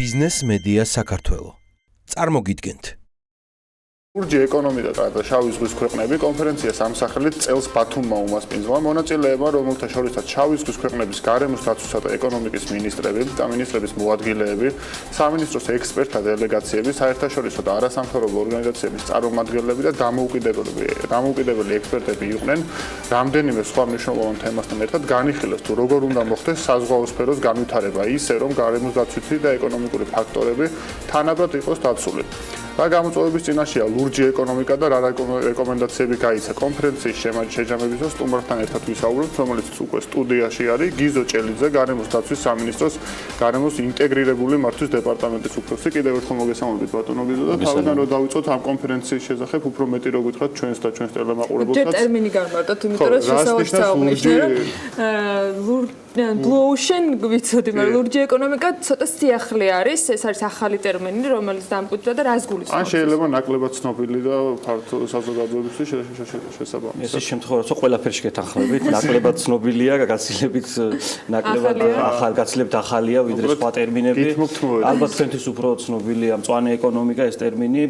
ბიზნეს მედია საქართველო. წარმოგიდგენთ. ლურჯი ეკონომიკა და შავი ზღვის ქვეყნები კონფერენციას ამსახელით წელს ბათუმმა უმასპინძლა მონაწილეება, რომელთა შორისაც შავი ზღვის ქვეყნების გარემოს დაცვისა და ეკონომიკის მინისტრები და მინისტრების მოადგილეები, სამინისტროს ექსპერტთა დელეგაციები, საერთაშორისო და არასამთავრობო ორგანიზაციების წარმომადგენლები და დამოუკიდებელი ექსპერტები იყვნენ. რამდენიმე სხვა მნიშვნელოვან თემასთან ერთად განიხილეს თუ როგორ უნდა მოხდეს საზღვაო სფეროს განვითარება ისე, რომ გარემოს დაცვითი და ეკონომიკური ფაქტორები თანაბრად იყოს დაცული. რა გამოწვევების წინაშეა ლურჯი ეკონომიკა და რა რეკომენდაციები გაიცა კონფერენციის შეჯამებისას სტუმართან ერთად ვისაუბრებთ, რომელიც უკვე სტუდიაში არის გიზო ჭელიძე, გარემოს დაცვის სამინისტროს გარემოს ინტეგრირებული მართვის დეპარტამენტის უფროსი. კიდევ ერთხელ მოგესალმებით ბატონო გიზო და თავიდან რომ დავიწყოთ ამ კონფერენციის შესახებ უფრო მეტი რო გითხრათ ჩვენს და ჩვენს ტელემაყურებელსაც. ჯერ ტერმინი გამარტოთ, იმიტომ რომ შესაძლოა Blue Ocean ვიცოდი, მაგრამ ლურჯი ეკონომიკა ცოტა სიახლე არის, ეს არის ახალი ტერმინი, რომელიც დამკვიდრდა და რას გულისხმობს? ან შეიძლება ნაკლებად ცნობილი და ფართო საზოგადოებისთვის შესაბამისი. ეს შემთხვევა რომ ყველაფერში გეთანხმებით, ნაკლებად ცნობილია, გაცილებით ნაკლებად გაცილებით ახალია ვიდრე სხვა ტერმინები. ალბათ თქვენთვის უფრო ცნობილია მწვანე ეკონომიკა ეს ტერმინი.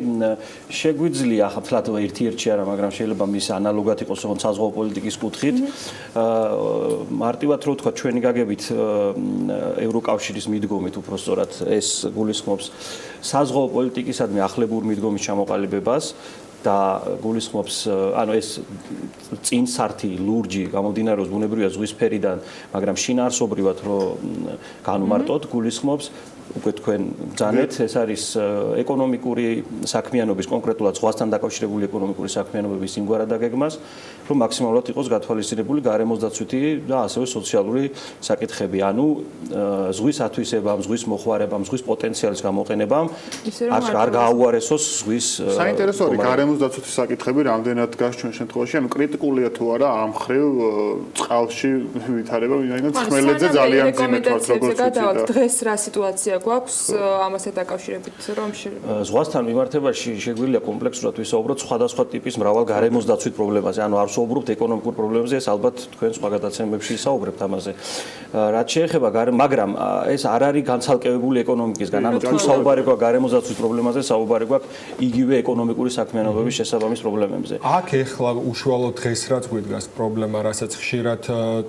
შეგვიძლია ახლა ერთ-ერთი არა, მაგრამ შეიძლება მის ანალოგად იყოს ოღონდ საზღვაო პოლიტიკის კუთხით. მარტივად რო ვთქვა ჩვენ გაგებით ევროკავშირის მიდგომით უпростоრად ეს გულისხმობს საზღვაო პოლიტიკისადმი ახლებურ მიდგომის ჩამოყალიბებას და გულისხმობს ანუ ეს წინსართი ლურჯი გამომდინარეობს ბუნებრივია ზღვისფერიდან, მაგრამ შინაარსობრივად რო განუმარტოთ გულისხმობს უკვე თქვენ ბრძანეთ, ეს არის ეკონომიკური საქმიანობის, კონკრეტულად ზღვასთან დაკავშირებული ეკონომიკური საქმიანობების იმგვარად დაგეგმას, რომ მაქსიმალურად იყოს გათვალისწინებული გარემოს დაცვითი და ასევე სოციალური საკითხები, ანუ ზღვის ათვისებამ, ზღვის მოხმარებამ, ზღვის პოტენციალის გამოყენებამ, არ გააუარესოს ზღვის საინტერესო არის გარემოს დაცვითი საკითხები, რამდენად დგას ჩვენ შემთხვევაში, ანუ კრიტიკულია თუ არა ამ ხრივ წყალში ვითარება, ვინაიდან ხმელეთზე ძალიან ძიმე თვალს როგორც ვიცით. დღეს რა სიტუაცია გვაქვს ამასთან დაკავშირებით რომ ზღვასთან მიმართებაში შეგვიძლია კომპლექსურად ვისაუბროთ სხვადასხვა ტიპის მრავალ გარემოს დაცვით პრობლემაზე, ანუ არ ვსაუბრობთ ეკონომიკურ პრობლემებზე, ეს ალბათ თქვენ სხვა გადაცემებში ისაუბრებთ ამაზე. რაც შეეხება მაგრამ ეს არ არის განცალკევებული ეკონომიკისგან, ანუ თუ საუბარი გვაქვს გარემოს დაცვის პრობლემაზე, საუბარი გვაქვს იგივე ეკონომიკური საქმიანობების შესაბამის პრობლემებზე. აქ ეხლა უშუალოდ დღეს რაც გვიდგას პრობლემა, რასაც ხშირად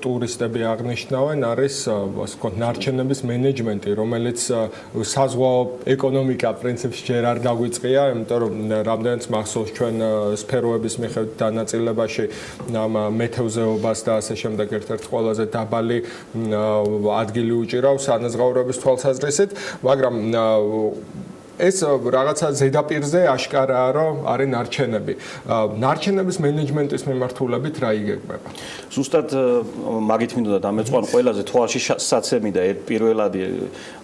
ტურისტები აღნიშნავენ, არის ასე ვთქვათ ნარჩენების მენეჯმენტი, რომელიც საზღვაო ეკონომიკა პრინციპში ჯერ არ დაგვიწყია, იმიტომ რომ რამდენიც მახსოვს ჩვენ სფეროების მიხედვით დანაწილებაში მეთევზეობას და ასე შემდეგ ერთ-ერთი ყველაზე დაბალი ადგილი უჭირავს ანაზღაურების თვალსაზრისით, მაგრამ ეს რაღაცა ზედაპირზე აშკარაა, რომ არის ნარჩენები. ნარჩენების მენეჯმენტის მიმართულებით რა იგეგმება? ზუსტად მაგით მინდოდა დამეწყვან ყველაზე თვალში საცემი და პირველადი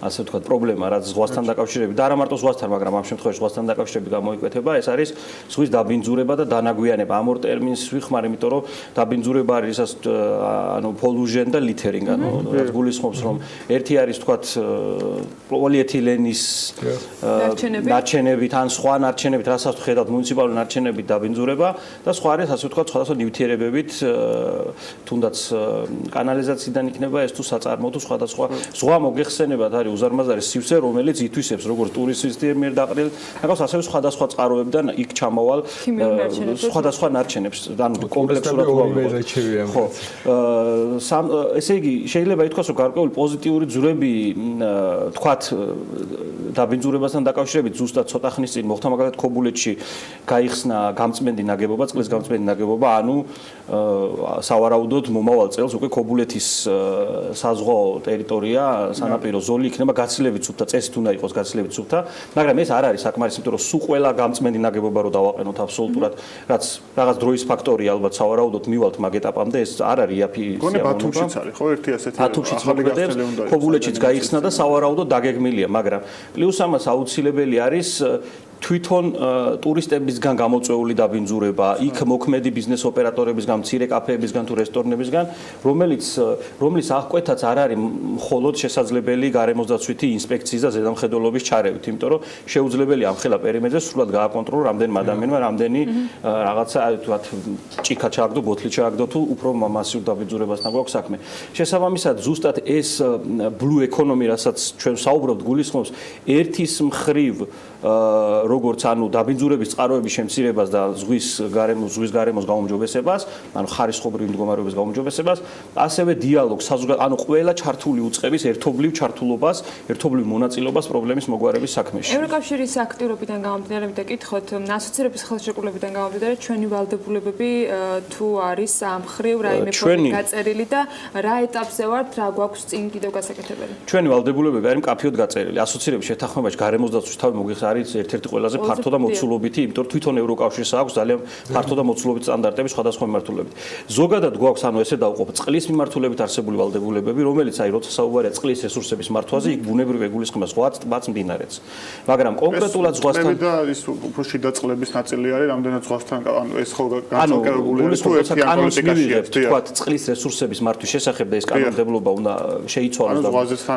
ასე ვთქვათ პრობლემა, რაც ზღვასთან დაკავშირებით და არა მარტო ზღვასთან, მაგრამ ამ შემთხვევაში ზღვასთან დაკავშირებით გამოიკვეთება, ეს არის ზღვის დაბინძურება და დანაგვიანება. ამ ორ ტერმინს ვიხმარ, იმიტომ რომ დაბინძურება არის ისას ანუ pollution და littering, ანუ რაც გულისხმობს, რომ ერთი არის ვთქვათ პოლიეთილენის ნარჩენებით ან სხვა ნარჩენებით, რასაც ხედავთ მუნიციპალური ნარჩენებით დაბინძურება და სხვა არის ასე ვთქვათ სხვადასხვა ნივთიერებებით, თუნდაც კანალიზაციიდან იქნება ეს თუ საწარმო თუ სხვადასხვა ზღვა მოგეხსენებათ არის უზარმაზარი სივსე, რომელიც ითვისებს როგორც ტურისტის მიერ დაყრილ, როგორც ასევე სხვადასხვა წყაროებიდან იქ ჩამოვალ სხვადასხვა ნარჩენებს, ანუ კომპლექსურად ვავლებთ. ხო. ესე იგი შეიძლება ითქვას, რომ გარკვეული პოზიტიური ძვრები თქვათ დაბინძურებასთან დაკავშირებით ზუსტად ცოტა ხნის წინ მოხდა, მაგალითად ქობულეთში გაიხსნა გამწმენდი ნაგებობა, წყლის გამწმენდი ნაგებობა, ანუ სავარაუდოდ მომავალ წელს უკვე ქობულეთის საზღვაო ტერიტორია, სანაპირო ზოლი იქნება გაცილებით სუფთა, წესით უნდა იყოს გაცილებით სუფთა, მაგრამ ეს არ არის საკმარისი, იმიტომ რომ სულ ყველა გამწმენდი ნაგებობა რო დავაყენოთ აბსოლუტურად, რაც რაღაც დროის ფაქტორია, ალბათ სავარაუდოდ მივალთ მაგ ეტაპამდე, ეს არ არის იაფი გონე ბათუმშიც არის, ხო, ერთი ასეთი ბათუმშიც მოქმედებს, ქობულეთშიც გაიხსნა და სავარაუდოდ დაგეგმილია, მაგრამ პლუს ამას აუცილებელი არის თვითონ ტურისტებისგან გამოწვეული დაბინძურება, იქ მოქმედი ბიზნეს ოპერატორებისგან, მცირე კაფეებისგან თუ რესტორნებისგან, რომლის აღკვეთაც არ არის მხოლოდ შესაძლებელი გარემოსდაცვითი ინსპექციის და ზედამხედველობის ჩარევით, იმიტომ რომ შეუძლებელია ამ ხელა პერიმეტრზე სრულად გააკონტროლოს რამდენმა ადამიანმა რამდენი რაღაცა თქვათ ჭიქა ჩააგდო, ბოთლი ჩააგდო თუ უფრო მასიურ დაბინძურებასთან გვაქვს საქმე. შესაბამისად, ზუსტად ეს blue economy, რასაც ჩვენ საუბრობთ, გულისხმობს ერთის მხრივ როგორც ანუ დაბინძურების წყაროების შემცირებას და ზღვის გარემოს გაუმჯობესებას, ანუ ხარისხობრივი მდგომარეობის გაუმჯობესებას, ასევე დიალოგს, ანუ ყველა ჩართული უწყების ერთობლივ ჩართულობას, ერთობლივ მონაწილეობას პრობლემის მოგვარების საქმეში. ევროკავშირის აქტიურობიდან გამომდინარე ვიტყით, ასოცირების ხელშეკრულებიდან გამომდინარე, ჩვენი ვალდებულებები თუ არის ამ მხრივ რაიმე პროექტი გაწერილი და რა ეტაპზე ვართ, რა გვაქვს წინ კიდევ გასაკეთებელი? ჩვენი ვალდებულებები არის მკაფიოდ გაწერილი. ასოცირების შეთანხმებაში გარემოსდაცვის თავი მოგიხსნა არის ერთ-ერთი ყველაზე ფართო და მოცულობითი, იმიტომ რომ თვითონ ევროკავშირს აქვს ძალიან ფართო და მოცულობითი სტანდარტები სხვადასხვა მიმართულებით. ზოგადად გვაქვს ანუ ესე დავუყობ წყლის მიმართულებით არსებული ვალდებულებები, რომელიც აი როცა საუბარია წყლის რესურსების მართვაზე, იქ ბუნებრივი ეგულისხმება ზღვაც, ტბაც, მდინარეც. მაგრამ კონკრეტულად ზღვასთან და ის უფრო შიდა წყლების ნაწილი არის, რამდენად ზღვასთან ანუ ეს ხო განსაკუთრებული არის თუ ერთიან პოლიტიკაშია. თქვათ წყლის რესურსების მართვის შესახებ და ეს კანონმდებლობა უნდა შეიცვალოს და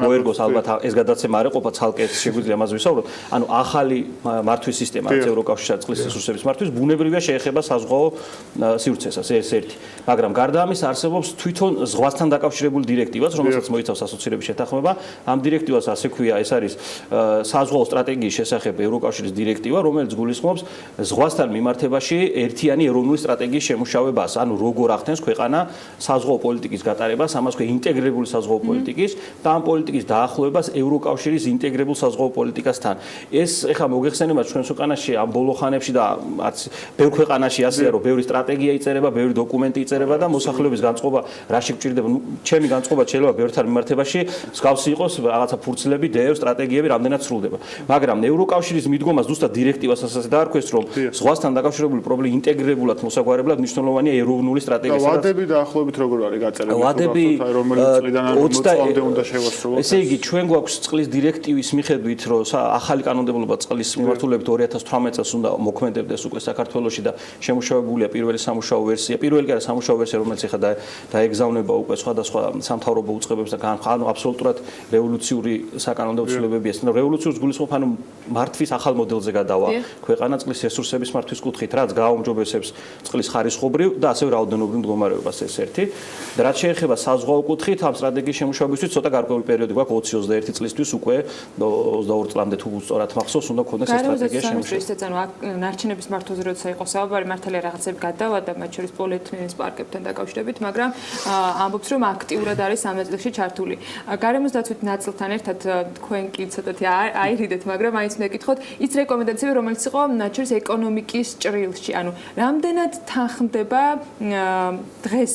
მოერგოს ალბათ ეს გადაცემა არ ეყოფა ცალკე შეგვიძლია ამაზე ვისაუბროთ. ანუ ახალი მართვის სისტემა რაც ევროკავშირის წყლის რესურსების მართვის ბუნებრივია შეეხება საზღვაო სივრცესაც ეს ერთი. მაგრამ გარდა ამისა არსებობს თვითონ ზღვასთან დაკავშირებული დირექტივაც, რომელსაც მოიცავს ასოცირების შეთანხმება. ამ დირექტივას ასე ქვია, ეს არის საზღვაო სტრატეგიის შესახებ ევროკავშირის დირექტივა, რომელიც გულისხმობს ზღვასთან მიმართებაში ერთიანი ეროვნული სტრატეგიის შემუშავებას, ანუ როგორ ახდენს ქვეყანა საზღვაო პოლიტიკის გატარებას, ამას ქვია ინტეგრირებული საზღვაო პოლიტიკის და ამ პოლიტიკის დაახლოებას ევროკავშირის ინტეგრირებულ საზღვაო პოლიტიკასთან. ეს ეხლა მოგეხსენებათ ჩვენს ქვეყანაში ამ ბოლო ხანებში და არც ბევრ ქვეყანაში ასეა რომ ბევრი სტრატეგია იწერება, ბევრი დოკუმენტი იწერება და მოსახლეობის განწყობა რაში გჭირდება. ჩემი განწყობა შეიძლება ბევრთან მიმართებაში მსგავსი იყოს რაღაცა ფურცლები, დეევ სტრატეგიები რამდენად სრულდება. მაგრამ ევროკავშირის მიდგომას ზუსტად დირექტივას ასე დაარქვეს, რომ ზღვასთან დაკავშირებული პრობლემა ინტეგრირებულად მოსაგვარებლად მნიშვნელოვანია ეროვნული სტრატეგია. და ვადები დაახლოებით როგორ არის გაწერილი? ვადები რომელიც წლიდან არ მოწმამდე უნდა შევასრულოთ. ესე იგი, ჩვენ გვაქვს წყლის დირექტივის მიხედვით, რომ ახალი კანონმდებლობა წყლის მიმართულებით 2018 წელს უნდა მოქმედებდეს უკვე საქართველოში და შემუშავებულია პირველი სამუშაო ვერსია. პირველი კი არა სამუშაო ვერსია, რომელიც ახლა დაეგზავნება უკვე სხვადასხვა სამთავრობო უწყებებს და ანუ აბსოლუტურად რევოლუციური საკანონმდებლო ცვლილებებია. რევოლუციურს გულისხმობ, ანუ მართვის ახალ მოდელზე გადავა ქვეყანა წყლის რესურსების მართვის კუთხით, რაც გააუმჯობესებს წყლის ხარისხობრივ და ასევე რაოდენობრივ მდგომარეობას ეს ერთი. და რაც შეეხება საზღვაო კუთხით, ამ სტრატეგიის შემუშავებისთვის ცოტა გარკვეული პერიოდი გვაქვს 20-21 წლისთვის უკვე 22 წლამდე თუ სწორად მახსოვს, უნდა ქონდეს ეს სტრატეგია შემუშავება. ანუ ნარჩენების მართვაზე როცა იყო საუბარი, მართალია რაღაცები გადავადა, მათ შორის პოლიეთნიკის პარკებთან დაკავშირებით, მაგრამ ამბობს რომ აქტიურად არის ამ წელში ჩართული. გარემოსდაცვით ნაწილთან ერთად თქვენ კი ცოტათი აირიდეთ, მაგრამ მაინც მეკითხოთ ის რეკომენდაციები, რომელიც იყო მათ შორის ეკონომიკის ჭრილში, ანუ რამდენად თანხმდება დღეს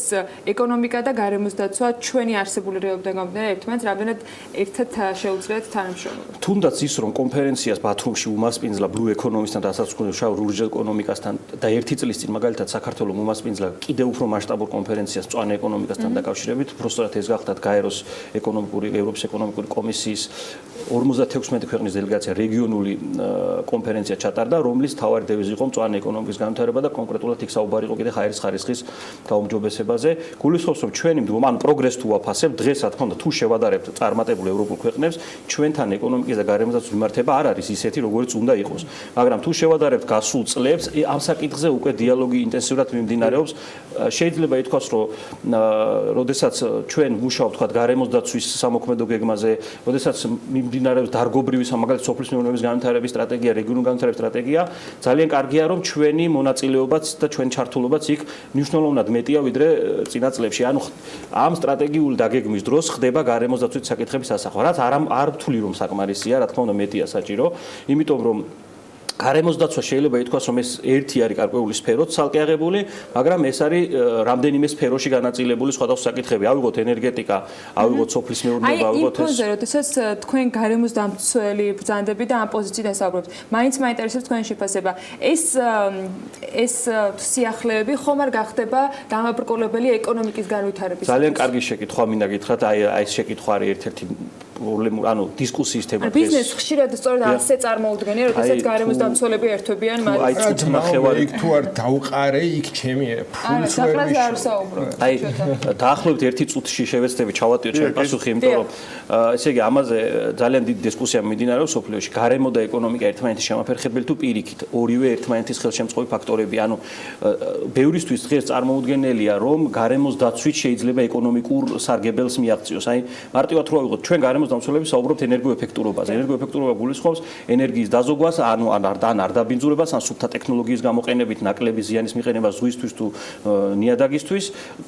ეკონომიკა და გარემოსდაცვა ჩვენი არსებული რეალობიდან გამომდინარე ერთმანეთს, რამდენად ერთად შეუძლიათ თანამშრომლობა. თუნდაც ის რომ კონფერენციას ბათუმში უმასპინძლა blue economy-სთან და რასაც თქვენ შავ რუჟ ეკონომიკასთან და ერთი წლის წინ მაგალითად საქართველოს უმასპინძლა კიდევ უფრო მასშტაბურ კონფერენციას მწვანე ეკონომიკასთან დაკავშირებით, უბრალოდ ეს გახდათ გაეროს ევროპის ეკონომიკური კომისიის 56 ქვეყნის დელეგაცია რეგიონული კონფერენცია ჩატარდა, რომლის თავარი დევიზი იყო მწვანე ეკონომიკის განვითარება და კონკრეტულად იქ საუბარი იყო კიდე ჰაერის ხარისხის გაუმჯობესებაზე. გულისხმობს რომ ჩვენი მდგომა ან პროგრესს თუ ვაფასებთ, დღეს რა თქმა უნდა თუ შევადარებთ წარმატებულ ევროპულ ქვეყნებს, ჩვენთან ეკონომიკის და გარემოსდაცვის მიმართება არ არის ისეთი, როგორც უნდა იყოს. მაგრამ თუ შევადარებთ გასულ წლებს, ამ საკითხზე უკვე დიალოგი ინტენსიურად მიმდინარეობს. შეიძლება ითქვას, რომ როდესაც ჩვენ მუშაობთ თქვა გარემოსდაცვის სამოქმედო გეგმაზე, როდესაც მიმდინარეობს დარგობრივი მაგალითად სოფლის მეურნეობის განვითარების სტრატეგია, რეგიონული განვითარების სტრატეგია, ძალიან კარგია რომ ჩვენი მონაწილეობაც და ჩვენი ჩართულობაც იქ მნიშვნელოვნად მეტია ვიდრე წინა წლებში. ანუ ამ სტრატეგიული დაგეგმვის დროს ხდება გარემოსდაცვის საკითხების ასახვა, რაც არ ვთვლი რომ საკმარისია, რა თქმა უნდა მეტია საჭირო, იმიტომ რომ გარემოსდაცვა შეიძლება ითქვას რომ ეს ერთი არის გარკვეული სფერო ცალკე აღებული, მაგრამ ეს არის რამდენიმე სფეროში განაწილებული სხვადასხვა საკითხები. ავიღოთ ენერგეტიკა, ავიღოთ სოფლის მეურნეობა, ავიღოთ ეს. აი, როდესაც თქვენ გარემოსდამცველი ბრძანდები და ამ პოზიციიდან საუბრობთ, მაინც მაინტერესებს თქვენი შეფასება. ეს სიახლეები ხომ არ გახდება დამაბრკოლებელი ეკონომიკის განვითარების? ძალიან კარგი შეკითხვა მინდა გითხრათ, აი ეს შეკითხვა არის ერთ-ერთი პრობლემური, ანუ დისკუსიის თემა. ბიზნეს ხშირად სწორედ ასე წარმოუდგენია, როდესაც გარემოსდაცვა დამცველები ერთვებიან მათ. აი წუთი ნახევარი იქ თუ არ დავყარე, იქ ჩემი ფულს ვერ საფრაზე არ ვიშვა. საუბრობ. აი დაახლოებით 1 წუთში შევეცდები ჩავატიო ჩემ პასუხი, იმიტომ რომ ესე იგი ამაზე ძალიან დიდი დისკუსია მიმდინარეობს სოფლიოში. გარემო და ეკონომიკა ერთმანეთის შემაფერხებელი თუ პირიქით, ორივე ერთმანეთის ხელშემწყობი ფაქტორები. ანუ ბევრისთვის დღეს წარმოუდგენელია, რომ გარემოს დაცვით შეიძლება ეკონომიკურ სარგებელს მიაღწიოს. აი მარტივად რო ავიღოთ, ჩვენ გარემოს დამცველები საუბრობთ ენერგოეფექტურობაზე. ენერგოეფექტურობა გულისხმობს ენერგიის დაზოგვას, ანუ არ დაბინძურებას, ან სუფთა ტექნოლოგიის გამოყენებით ნაკლები ზიანის მიყენებას ზღვისთვის თუ ნიადაგისთვის,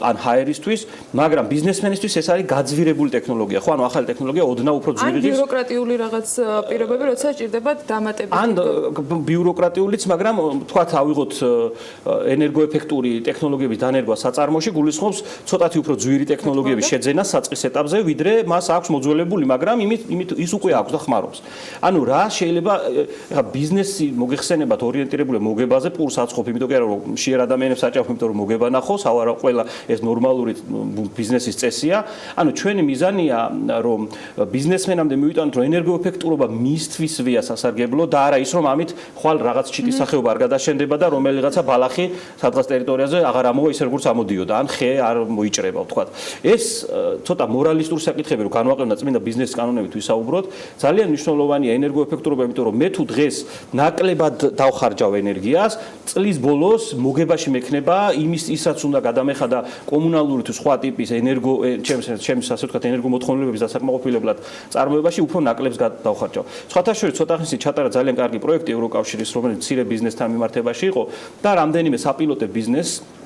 ან ჰაერისთვის, მაგრამ ბიზნესმენისთვის ეს არის გაძვირებული ტექნოლოგია. ხო, ანუ ახალი ტექნოლოგია ოდნავ უფრო ძვირი ან ბიუროკრატიული რაღაც პირობები, როცა სჭირდებათ დამატებით. ან ბიუროკრატიულიც, მაგრამ თქვათ ავიღოთ ენერგოეფექტური ტექნოლოგიების დანერგვა საწარმოში გულისხმობს ცოტათი უფრო ძვირი ტექნოლოგიების შეძენა საწყის ეტაპზე, ვიდრე მას აქვს მოძველებული, მაგრამ იმით ის უკვე აქვს და ხმარობს. ანუ რა შეიძლება ხა ბიზნესი მოგეხსენებათ ორიენტირებული მოგებაზე პურს აწყობ, იმიტომ რომ შეერ ადამიანებს აჭავ, იმიტომ რომ მოგება ნახოს, ავარა ყველა ეს ნორმალური ბიზნესის წესია. ანუ ჩვენი მიზანია რომ ბიზნესმენამდე მივიტანოთ რომ ენერგოეფექტურობა მისთვის ვია სასარგებლო და არა ის რომ ამით ხვალ რაღაც ჩიტის სახეობა არ გადაშენდება და რომელიღაცა ბალახი სადღაც ტერიტორიაზე აღარ ამოვა ისე როგორც ამოდიოდა ან ხე არ მოიჭრება ვთქვათ. ეს ცოტა მორალისტური საკითხები რო განვაყენოთ წმინდა ბიზნესის კანონებით ვისაუბროთ, ძალიან მნიშვნელოვანია ენერგოეფექტურობა, იმიტომ რომ მე თუ დღეს ნაკლებად დავხარჯავ ენერგიას, წლის ბოლოს მოგებაში მექნება ისაც უნდა გადამეხადა კომუნალური თუ სხვა ტიპის ჩემს ასე ვთქვათ ენერგომოთხოვნილებების დასაკმაყოფილებლად წარმოებაში უფრო ნაკლებს დავხარჯავ. სხვათა შორის ცოტა ხნის ჩატარა ძალიან კარგი პროექტი ევროკავშირის, რომელიც მცირე ბიზნესთან მიმართებაში იყო და რამდენიმე საპილოტე ბიზნესს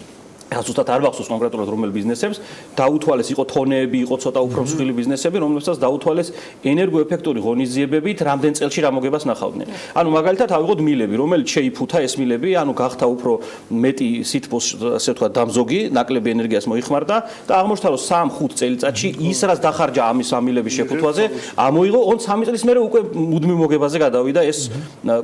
ზუსტად არ ვახსოვს კონკრეტულად რომელ ბიზნესებს დაუთვალეს, იყო თონეები, იყო ცოტა უფრო მსხვილი ბიზნესები, რომლებსაც დაუთვალეს ენერგოეფექტური ღონისძიებებით რამდენ წელში რა მოგებას ნახავდნენ. ანუ მაგალითად ავიღოთ მილები, რომელიც შეიფუთა ეს მილები, ანუ გახდა უფრო მეტი სითბოს, ასე ვთქვათ, დამზოგი, ნაკლები ენერგიას მოიხმარდა და აღმოჩნდა რომ 3-5 წელიწადში ის რაც დახარჯა ამის ამილების შეფუთვაზე, ამოიღო 3 წლის მერე უკვე მუდმივ მოგებაზე გადავიდა ეს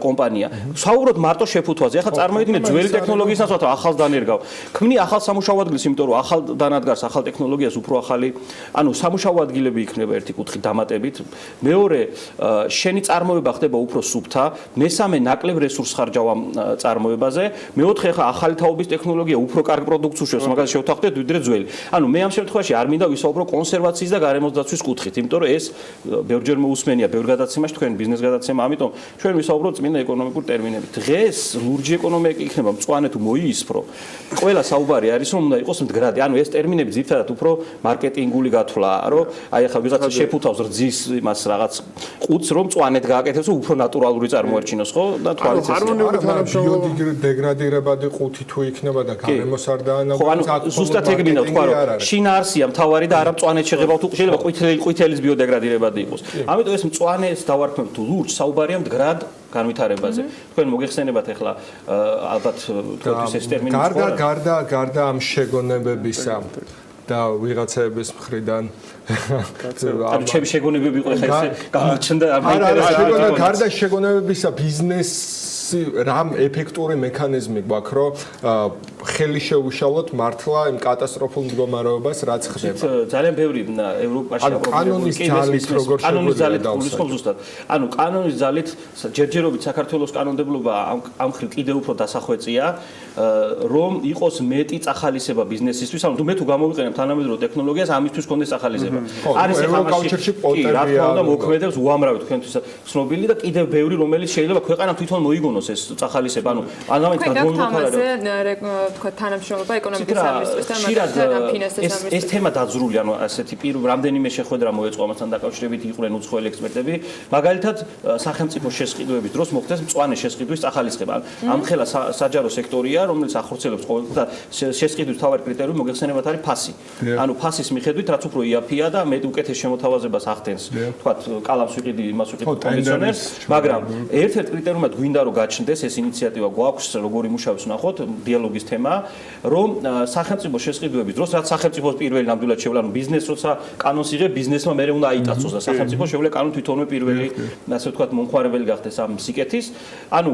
კომპანია. საუბრობთ მარტო შეფუთვაზე. ახლა წარმოიდგინეთ ძველი ტექნოლოგიასაც ვთქვათ, ახალს დანერგავ. ქმნი ახალ სამუშაო ადგილს, იმიტომ რომ ახალ დანადგარს, ახალ ტექნოლოგიას უფრო ახალი, ანუ სამუშაო ადგილები იქნება ერთი კუთხით დამატებით. მეორე, შენი წარმოება ხდება უფრო სუფთა, მესამე ნაკლებ რესურსს ხარჯავ ამ წარმოებაზე, მეოთხე ხა ახალი თაობის ტექნოლოგია უფრო კარგ პროდუქტს უშვებს, მაგალითად შევთანხმდეთ ვიდრე ძველი. ანუ მე ამ შემთხვევაში არ მინდა ვისაუბრო კონსერვაციის და გარემოს დაცვის კუთხით, იმიტომ რომ ეს ბევრჯერ მოусმენია ბევრ გადაცემაში, თქვენ ბიზნეს გადაცემა, ამიტომ ჩვენ ვისაუბროთ წმინდა ეკონომიკურ ტერმინებით. დღეს ლურჯი ეკონომიკა იქნება მწვანე თუ მოიისფრო. ყველა საუბარი არის რომ უნდა იყოს მდგრადი. ანუ ეს ტერმინები ძირითადად უფრო მარკეტინგული გათვლაა, რომ აი ახლა ვიღაცა შეფუთავს რძის იმას რაღაც ყუთს რომ მწვანედ გააკეთებს, უფრო ნატურალური წარმოარჩინოს, ხო? და თვალიც ეს. ბიოდეგრადირებადი ყუთი თუ იქნება და გარემოს არ დაანადგურებს, ხო, ანუ ზუსტად ეგ მინდა თქვა, რომ შინაარსია მთავარი და არა მწვანედ შეღება თუ შეიძლება ყვითელის ბიოდეგრადირებადი იყოს. ამიტომ ეს მწვანეს დავარქმევ თუ ლურჯს, საუბარია მდგრად განვითარებაზე. თქვენ მოგეხსენებათ ახლა ალბათ თქვენთვის ეს ტერმინი გარდა ამ შეგონებებისა და ვიღაცების მხრიდან ანუ ჩემი შეგონებები იყო ახლა ესე გამოჩნდა არ მაინტერესებდა გარდა შეგონებებისა ბიზნესი რამ ეფექტური მექანიზმი გვაქვს რომ ხელი შეუშალოთ მართლა იმ კატასტროფულ მდგომარეობას რაც ხდება. ძალიან ბევრი ევროპაში კანონის ძალით როგორ შეგვიძლია ზუსტად. ანუ კანონის ძალით ჯერჯერობით საქართველოს კანონმდებლობა ამ ხრივ კიდევ უფრო დასახვეწია, რომ იყოს მეტი წახალისება ბიზნესისთვის, ანუ თუ მე თუ გამოვიყენებ თანამედროვე ტექნოლოგიას, ამისთვის კონდეს წახალისება. არის ეკონომიკაში პოტენციალი და მოქმედებს უამრავი თქვენთვის ცნობილი და კიდევ ბევრი რომელიც შეიძლება ქვეყანამ თვითონ მოიგონოს ეს წახალისება. ანუ ამავე თანამედროვე თქვა თანამშრომლობა ეკონომიკის სამინისტროსთან მაგრამ ფინანსების სამინისტროსთან ეს თემა დაძრული, ანუ ასეთი რამდენიმე შეხვედრა მოეწყო ამასთან დაკავშირებით, იყვნენ უცხოელი ექსპერტები. მაგალითად, სახელმწიფო შესყიდვების დროს მოხდეს მწვანე შესყიდვის წახალისება. ამხელა საჯარო სექტორია, რომელიც ახორციელებს ყოველდღიურ შესყიდვის მთავარი კრიტერიუმი მოგეხსენებათ არის ფასი. ანუ ფასის მიხედვით რაც უფრო იაფია და მეტ უკეთეს შემოთავაზებას ახდენს, თქვათ, კალამს ვიყიდი, იმას ვიყიდი კონდიციონერს, მაგრამ ერთ-ერთ კრიტერიუმად გვინდა რომ გაჩნდეს ეს ინიციატივა გვაქვს, როგორი მუშაობს ნახოთ, დიალოგის თემა თემა, რომ სახელმწიფო შესყიდვების დროს, რაც სახელმწიფოს პირველი ნამდვილად შეუძლია, ანუ ბიზნესს როცა კანონს იღებს, ბიზნესმა მერე უნდა აიტაცოს და სახელმწიფო შეუძლია კანონ თვითონვე პირველი, ასე ვთქვათ, მომხმარებელი გახდეს ამ სიკეთის. ანუ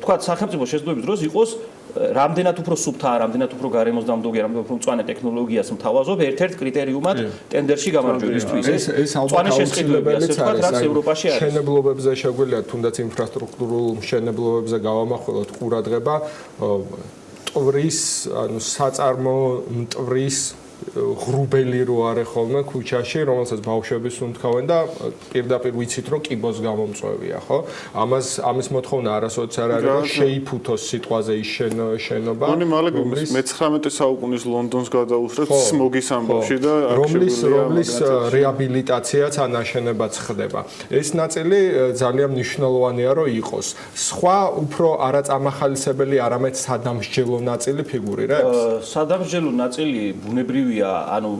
ვთქვათ, სახელმწიფო შესყიდვების დროს იყოს რამდენად უფრო სუფთა, რამდენად უფრო გარემოსდამდოგი, რამდენად უფრო მწვანე ტექნოლოგიას მთავაზობ ერთ-ერთ კრიტერიუმად ტენდერში გამარჯვებისთვის. ეს მწვანე შესყიდვები, ასე ვთქვათ, რაც ევროპაში არის. მშენებლობებზე შეგვიძლია თუნდაც ინფრასტრუქტურულ მშენებლობებზე გავამახვილოთ ყურადღება, ტვრის, ანუ საწარმო მტვრის ღრუბელი რო არის ხოლმე ქუჩაში, რომელსაც ბავშვები სუნთქავენ და პირდაპირ ვიცით, რომ კიბოს გამომწვევია, ხო? ამის მოთხოვნა არასოდეს არ არის, რომ შეიფუთოს სიტყვაზე ის შენობა. მoni მალე მე-19 საუკუნის ლონდონს გადაუსწრებთ სმოგის ამბავში და რომლის რეაბილიტაციაც ანაშენებაც ხდება. ეს ნაწილი ძალიან მნიშვნელოვანია, რომ იყოს. სხვა უფრო არაწამახალისებელი, არამედ სადამსჯელო ნაწილი ფიგურირებს? სადამსჯელო ნაწილი ბუნებრივი ანუ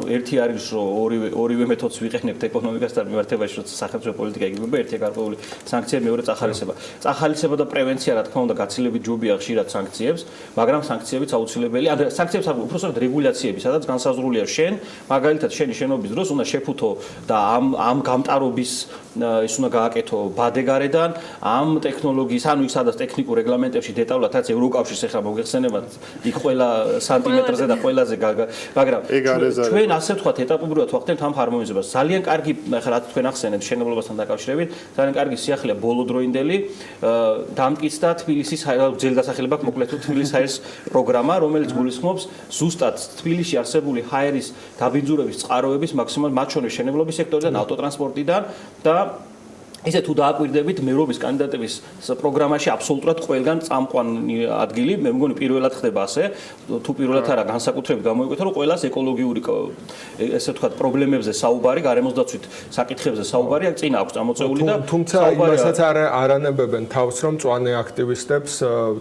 ერთი არის რომ ორივე მეთოდს ვიყენებთ ეკონომიკასთან მიმართებაში, როცა სახელმწიფო პოლიტიკა იგივება, ერთი გარკვეული სანქცია, მეორე წახალისება. წახალისება და პრევენცია, რა თქმა უნდა, გაცილებით ჯობია ხშირად სანქციებს, მაგრამ სანქციებიც აუცილებელი. ან სანქციებს არ უბრალოდ რეგულაციები, სადაც განსაზღვრულია შენ, მაგალითად შენი შენობის დროს უნდა შეფუთო და ამ გამტარობის ის უნდა გააკეთო ბადეგარედან, ამ ტექნოლოგიის, ანუ ის სადაც ტექნიკურ რეგლამენტებში დეტალურად, რაც ევროკავშირს ეხლა მოგეხსენებათ, იქ ყველა სანტიმეტრზე და ყველაზე მაგრამ ჩვენ ასე ვთქვათ ეტაპობრივად ვახდენთ ამ ჰარმონიზებას. ძალიან კარგი, ახლა რაც თქვენ ახსენეთ შენებლობასთან დაკავშირებით, ძალიან კარგი სიახლეა ბოლოდროინდელი დამტკიცდა თბილისის ძელდასახელება აქვს მოკლედ თბილისის ჰაერის პროგრამა, რომელიც გულისხმობს ზუსტად თბილისში არსებული ჰაერის დაბინძურების წყაროების მაქსიმალურ მათ შორის შენებლობის სექტორიდან, ავტოტრანსპორტიდან და ისე თუ დააკვირდებით მეურობის კანდიდატების პროგრამაში აბსოლუტურად ყველგან წამყვანი ადგილი, მე მგონი პირველად ხდება ასე, თუ პირველად არა განსაკუთრებით გამოიკვეთა, რომ ყველას ეკოლოგიური ესე ვთქვათ პრობლემებზე საუბარი, გარემოსდაცვით საკითხებზე საუბარი აქ წინ აქვს წამოწეული და თუმცა იმასაც არანებებენ თავს, რომ მწვანე აქტივისტებს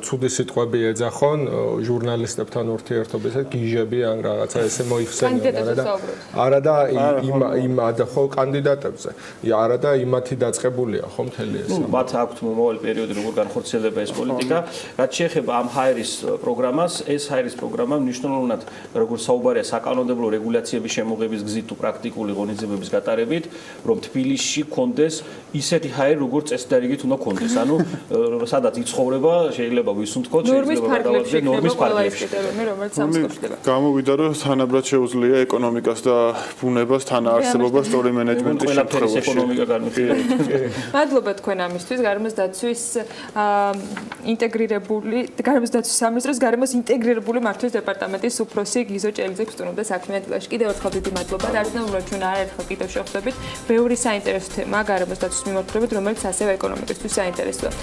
ცუდი სიტყვები ეძახონ ჟურნალისტებთან ურთიერთობისას, გიჟები ან რაღაცა ესე მოიხსენიონ არა და იმ ხო კანდიდატებზე. არა და იმათი დაწყება ხო მთელი ეს. მათ აქვთ მომავალი პერიოდი როგორ განხორციელდება ეს პოლიტიკა. რაც შეეხება ამ ჰაერის პროგრამას, ეს ჰაერის პროგრამა მნიშვნელოვნად როგორ საუბარია საკანონმდებლო რეგულაციების შემოღების გზით თუ პრაქტიკული ღონისძიებების გატარებით, რომ თბილისში კონდეს ისეთი ჰაერი, როგორ წესდარიგით უნდა კონდეს. ანუ სადაც იცხოვრება, შეიძლება ვისუნთქოთ, შეიძლება გადავაწყდეთ ნორმის ფარგლებში. რომელიც სამსკოშდება. გამოვიდა რომ თანაბრად შეუძლია ეკონომიკას და ბუნებას თანაარსებობას სწორი მენეჯმენტის შემთხვევაში. ეკონომიკა განვითარდება. მადლობა თქვენ ამისთვის, გარემოს დაცვის ინტეგრირებული, გარემოს დაცვის სამინისტროს გარემოს ინტეგრირებული მართვის დეპარტამენტის უფროსი გიზო ჭელიძე გვსტუმრობდა საქმიან თბილისში. კიდევ ერთხელ დიდი მადლობა და არცნაირად ჩვენ არაერთხელ კიდევ შევხვდებით. ბევრი საინტერესო თემა გარემოს დაცვის მიმართულებით, რომელიც ასევე ეკონომიკისთვის საინტერესოა.